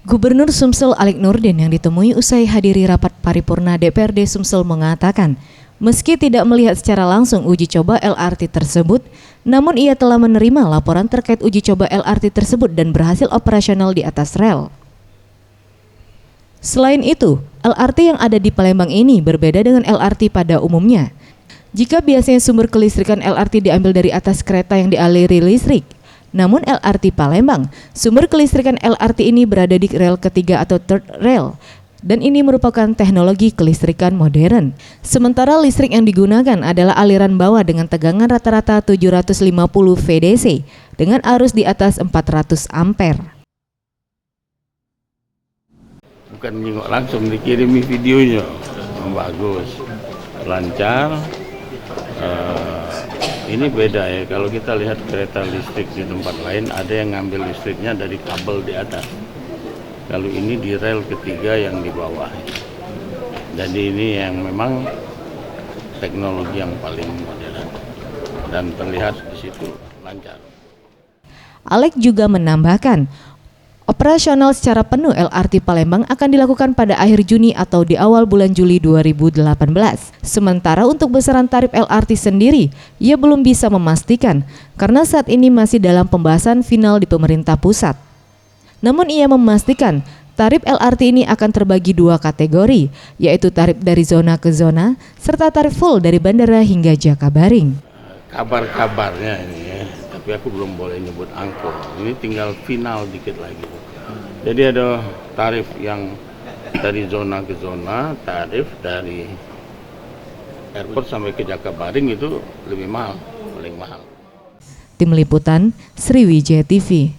Gubernur Sumsel Alik Nurdin yang ditemui usai hadiri rapat paripurna DPRD Sumsel mengatakan, meski tidak melihat secara langsung uji coba LRT tersebut, namun ia telah menerima laporan terkait uji coba LRT tersebut dan berhasil operasional di atas rel. Selain itu, LRT yang ada di Palembang ini berbeda dengan LRT pada umumnya. Jika biasanya sumber kelistrikan LRT diambil dari atas kereta yang dialiri listrik, namun LRT Palembang, sumber kelistrikan LRT ini berada di rel ketiga atau third rail, dan ini merupakan teknologi kelistrikan modern. Sementara listrik yang digunakan adalah aliran bawah dengan tegangan rata-rata 750 VDC dengan arus di atas 400 ampere. Bukan nengok langsung, dikirimi videonya, bagus, lancar. Ini beda ya, kalau kita lihat kereta listrik di tempat lain ada yang ngambil listriknya dari kabel di atas. Kalau ini di rel ketiga yang di bawah. Jadi ini yang memang teknologi yang paling modern dan terlihat di situ lancar. Alex juga menambahkan, operasional secara penuh LRT Palembang akan dilakukan pada akhir Juni atau di awal bulan Juli 2018. Sementara untuk besaran tarif LRT sendiri, ia belum bisa memastikan karena saat ini masih dalam pembahasan final di pemerintah pusat. Namun ia memastikan tarif LRT ini akan terbagi dua kategori, yaitu tarif dari zona ke zona serta tarif full dari bandara hingga Jakabaring. Kabar-kabarnya ini ya, tapi aku belum boleh nyebut angka. Ini tinggal final dikit lagi. Jadi ada tarif yang dari zona ke zona, tarif dari airport sampai ke Jakabaring itu lebih mahal, paling mahal. Tim Liputan, Sriwijaya TV.